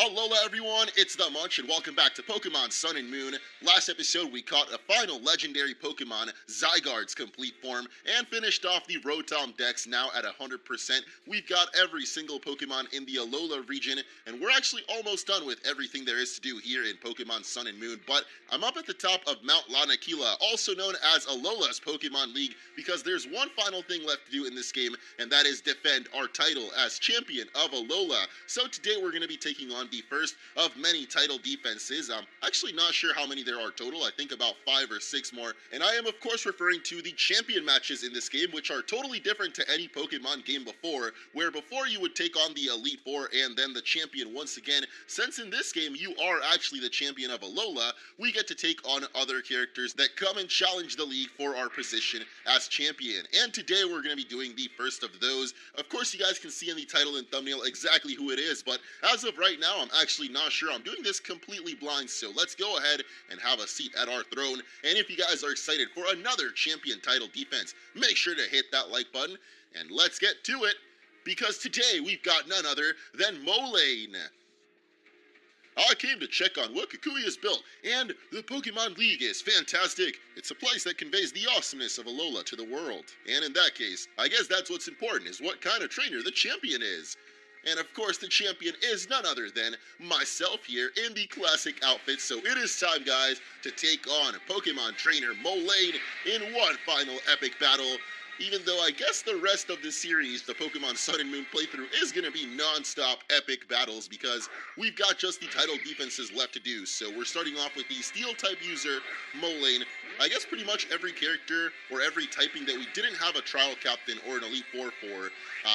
Alola everyone, it's the Munch and welcome back to Pokemon Sun and Moon. Last episode we caught a final legendary Pokemon, Zygarde's complete form, and finished off the Rotom Dex now at 100%. We've got every single Pokemon in the Alola region, and we're actually almost done with everything there is to do here in Pokemon Sun and Moon, but I'm up at the top of Mount Lanakila, also known as Alola's Pokemon League, because there's one final thing left to do in this game, and that is defend our title as champion of Alola. So today we're going to be taking on the first of many title defenses. I'm actually not sure how many there are total. I think about 5 or 6 more. And I am of course referring to the champion matches in this game, which are totally different to any Pokemon game before, where before you would take on the Elite Four and then the champion once again. Since in this game you are actually the champion of Alola, we get to take on other characters that come and challenge the league for our position as champion. And today we're going to be doing the first of those. Of course, you guys can see in the title and thumbnail exactly who it is, but as of right now, I'm actually not sure. I'm doing this completely blind, so let's go ahead and have a seat at our throne. And if you guys are excited for another champion title defense, make sure to hit that like button, and let's get to it, because today we've got none other than Molayne. I came to check on what Kukui has built, and the Pokemon League is fantastic. It's a place that conveys the awesomeness of Alola to the world. And in that case, I guess that's what's important, is what kind of trainer the champion is. And of course, the champion is none other than myself here in the classic outfit. So it is time, guys, to take on Pokemon trainer Molayne in one final epic battle. Even though I guess the rest of the series, the Pokemon Sun and Moon playthrough, is going to be non-stop epic battles because we've got just the title defenses left to do. So we're starting off with the Steel-type user, Molayne. I guess pretty much every character or every typing that we didn't have a Trial Captain or an Elite Four for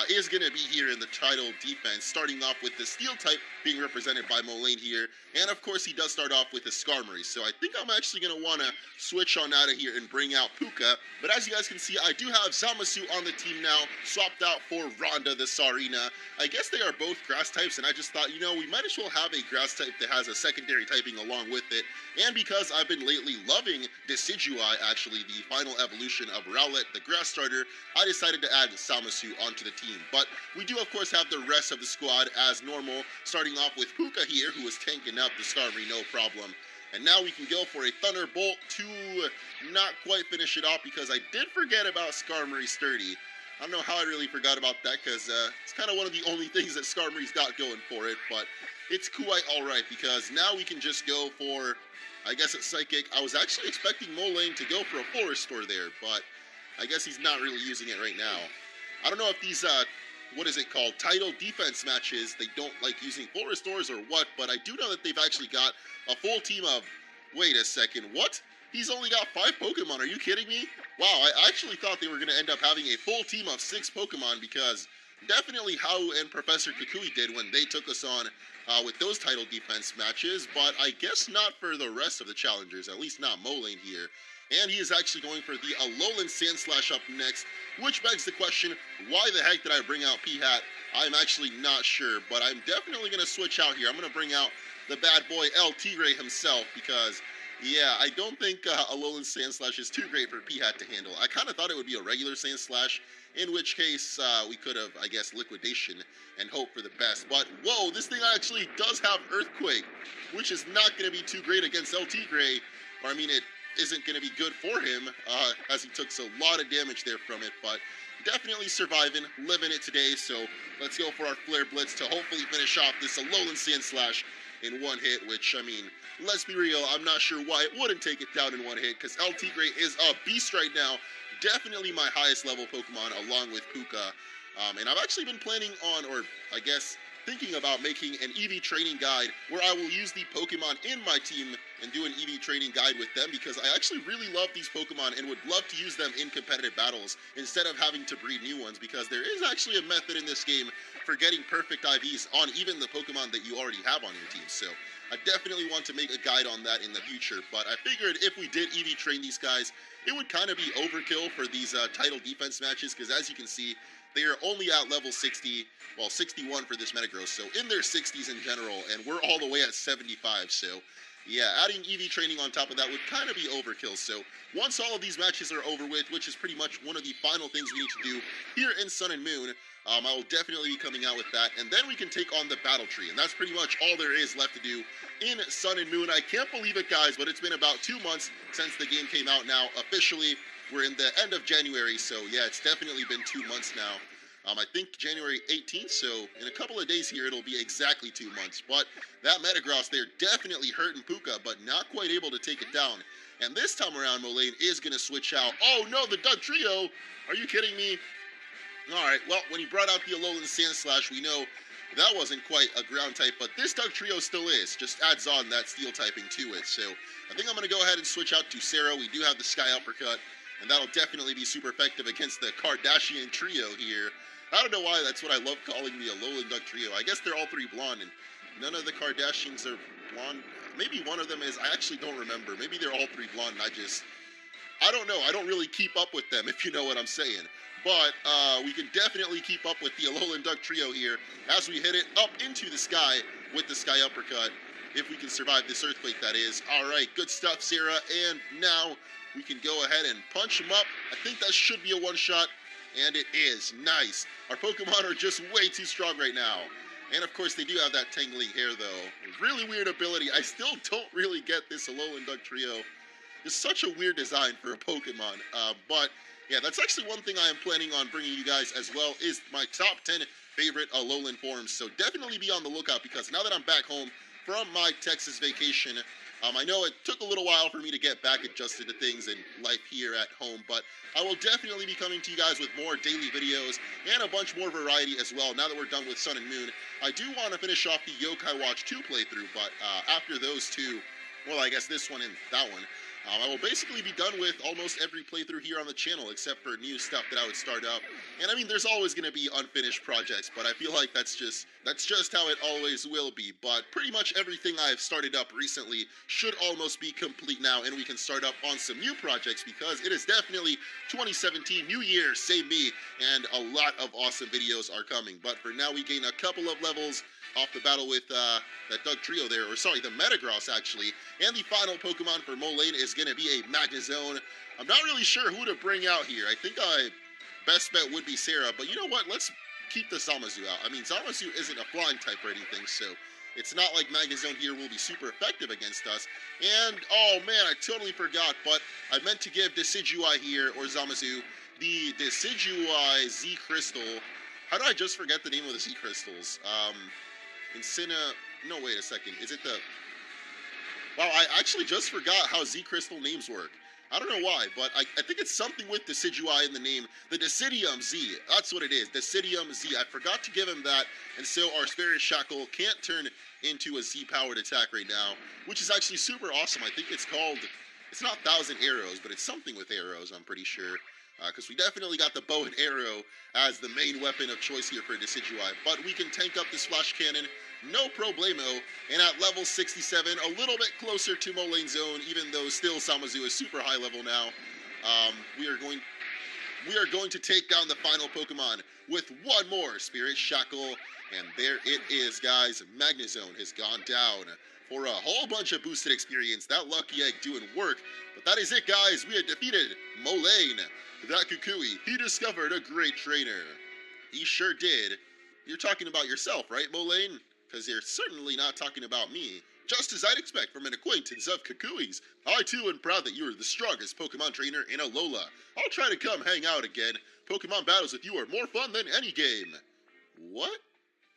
is going to be here in the title defense, starting off with the Steel-type being represented by Molayne here. And of course, he does start off with a Skarmory. So I think I'm actually going to want to switch on out of here and bring out Puka. But as you guys can see, I do have Zamasu on the team now, swapped out for Rhonda the Tsarina. I guess they are both grass types, and I just thought, you know, we might as well have a grass type that has a secondary typing along with it. And because I've been lately loving Decidueye, actually the final evolution of Rowlet, the grass starter, I decided to add Zamasu onto the team. But we do, of course, have the rest of the squad as normal, starting off with Puka here, who is tanking up the Skarmory, no problem. And now we can go for a Thunderbolt to not quite finish it off because I did forget about Skarmory Sturdy. I don't know how I really forgot about that because it's kind of one of the only things that Skarmory's got going for it, but it's quite alright because now we can just go for, I guess it's Psychic. I was actually expecting Molayne to go for a Full Restore there, but I guess he's not really using it right now. I don't know if these, what is it called, title defense matches, they don't like using Full Restores or what, but I do know that they've actually got a full team of, wait a second, what? He's only got 5 Pokemon, are you kidding me? Wow, I actually thought they were going to end up having a full team of 6 Pokemon because definitely Hau and Professor Kukui did when they took us on with those title defense matches, but I guess not for the rest of the challengers, at least not Molayne here. And he is actually going for the Alolan Sandslash up next, which begs the question, why the heck did I bring out P-Hat? I'm actually not sure, but I'm definitely going to switch out here. I'm going to bring out the bad boy El Tigre himself because, yeah, I don't think Alolan Sandslash is too great for P-Hat to handle. I kind of thought it would be a regular Sandslash, in which case we could have, I guess, Liquidation and hope for the best. But, whoa, this thing actually does have Earthquake, which is not going to be too great against El Tigre. Or, I mean, it isn't going to be good for him, as he took a lot of damage there from it, but definitely surviving, living it today, so let's go for our Flare Blitz to hopefully finish off this Alolan Sandslash in one hit, which, I mean, let's be real, I'm not sure why it wouldn't take it down in one hit, because El Tigre is a beast right now, definitely my highest level Pokemon, along with Puka, and I've actually been planning on, or I guess thinking about making an EV training guide where I will use the Pokemon in my team and do an EV training guide with them because I actually really love these Pokemon and would love to use them in competitive battles instead of having to breed new ones because there is actually a method in this game for getting perfect IVs on even the Pokemon that you already have on your team. So I definitely want to make a guide on that in the future, but I figured if we did EV train these guys, it would kind of be overkill for these title defense matches because as you can see, they are only at level 60, well, 61 for this Metagross, so in their 60s in general, and we're all the way at 75, so Yeah, adding EV training on top of that would kind of be overkill. So once all of these matches are over with, which is pretty much one of the final things we need to do here in Sun and Moon, I will definitely be coming out with that. And then we can take on the battle tree. And that's pretty much all there is left to do in Sun and Moon. I can't believe it, guys, but it's been about 2 months since the game came out now. Officially, we're in the end of January. So yeah, it's definitely been 2 months now. I think January 18th, so in a couple of days here, it'll be exactly 2 months. But that Metagross there definitely hurting Puka, but not quite able to take it down. And this time around, Molayne is going to switch out. Oh no, the Doug Trio! Are you kidding me? Alright, well, when he brought out the Alolan Sandslash, we know that wasn't quite a ground type, but this Doug Trio still is. Just adds on that steel typing to it. So I think I'm going to go ahead and switch out to Sarah. We do have the Sky Uppercut, and that'll definitely be super effective against the Kardashian Trio here. I don't know why that's what I love calling the Alolan Duck Trio. I guess they're all three blonde, and none of the Kardashians are blonde. Maybe one of them is. I actually don't remember. Maybe they're all three blonde, and I don't know. I don't really keep up with them, if you know what I'm saying. But we can definitely keep up with the Alolan Duck Trio here as we hit it up into the sky with the Sky Uppercut. If we can survive this earthquake, that is. All right, good stuff, Sarah. And now we can go ahead and punch him up. I think that should be a one-shot. And it is. Nice. Our Pokemon are just way too strong right now. And of course, they do have that tangling hair, though. Really weird ability. I still don't really get this Alolan Duck Trio. It's such a weird design for a Pokemon. But yeah, that's actually one thing I am planning on bringing you guys as well, is my top 10 favorite Alolan forms. So definitely be on the lookout, because now that I'm back home from my Texas vacation, I know it took a little while for me to get back adjusted to things and life here at home, but I will definitely be coming to you guys with more daily videos and a bunch more variety as well. Now that we're done with Sun and Moon, I do want to finish off the Yokai Watch 2 playthrough, but after those two, well, I guess this one and that one, I will basically be done with almost every playthrough here on the channel, except for new stuff that I would start up. And I mean, there's always going to be unfinished projects, but I feel like that's just how it always will be. But pretty much everything I've started up recently should almost be complete now, and we can start up on some new projects, because it is definitely 2017, New Year, save me, and a lot of awesome videos are coming. But for now, we gain a couple of levels off the battle with that Doug Trio there, or sorry, the Metagross actually. And the final Pokemon for Molayne is going to be a Magnezone. I'm not really sure who to bring out here. I think best bet would be Sarah, but you know what? Let's keep the Zamasu out. I mean, Zamasu isn't a flying type or anything, so it's not like Magnezone here will be super effective against us. And, oh man, I totally forgot, but I meant to give Decidueye here, or Zamasu, the Decidueye Z Crystal. How did I just forget the name of the Z Crystals? No, wait a second. Is it the... Wow, I actually just forgot how Z Crystal names work. I don't know why, but I think it's something with Decidueye in the name. The Deciduum Z. That's what it is. Deciduum Z. I forgot to give him that, and so our Spirit Shackle can't turn into a Z-powered attack right now, which is actually super awesome. I think it's called... It's not 1,000 Arrows, but it's something with arrows, I'm pretty sure. Because we definitely got the bow and arrow as the main weapon of choice here for Decidueye. But we can tank up this Flash Cannon, no problemo. And at level 67, a little bit closer to Molayne's Zone, even though still Zamasu is super high level now. We are going to take down the final Pokemon with one more Spirit Shackle. And there it is, guys. Magnezone has gone down for a whole bunch of boosted experience. That Lucky Egg doing work. But that is it, guys. We have defeated Molayne. That Kukui, he discovered a great trainer. He sure did. You're talking about yourself, right, Molayne? Because you're certainly not talking about me. Just as I'd expect from an acquaintance of Kukui's. I, too, am proud that you are the strongest Pokemon trainer in Alola. I'll try to come hang out again. Pokemon battles with you are more fun than any game. What?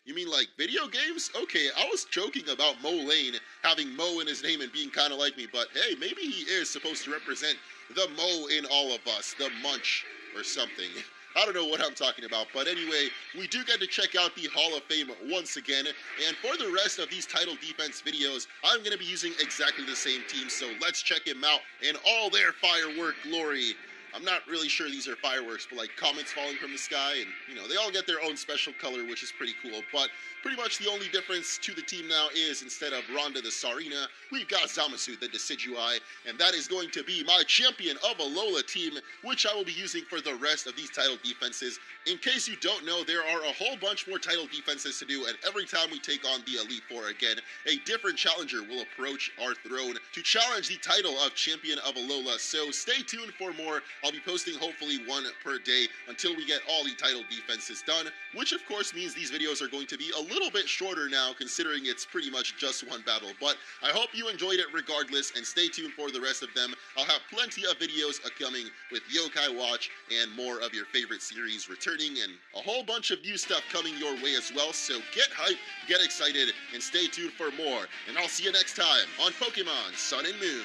You mean like video games? Okay, I was joking about Molayne having Mo in his name and being kind of like me, but hey, maybe he is supposed to represent the Mo in all of us, the Munch or something. I don't know what I'm talking about, but anyway, we do get to check out the Hall of Fame once again, and for the rest of these title defense videos, I'm going to be using exactly the same team, so let's check him out in all their firework glory. I'm not really sure these are fireworks, but like comets falling from the sky, and they all get their own special color, which is pretty cool. But pretty much the only difference to the team now is instead of Rhonda the Sarina, we've got Zamasu the Decidueye, and that is going to be my champion of Alola team, which I will be using for the rest of these title defenses. In case you don't know, there are a whole bunch more title defenses to do, and every time we take on the Elite Four again, a different challenger will approach our throne to challenge the title of champion of Alola. So stay tuned for more. I'll be posting hopefully one per day until we get all the title defenses done, which of course means these videos are going to be a little bit shorter now, considering it's pretty much just one battle. But I hope you enjoyed it regardless, and stay tuned for the rest of them. I'll have plenty of videos coming with Yokai Watch and more of your favorite series returning, and a whole bunch of new stuff coming your way as well. So get hyped, get excited, and stay tuned for more. And I'll see you next time on Pokemon Sun and Moon.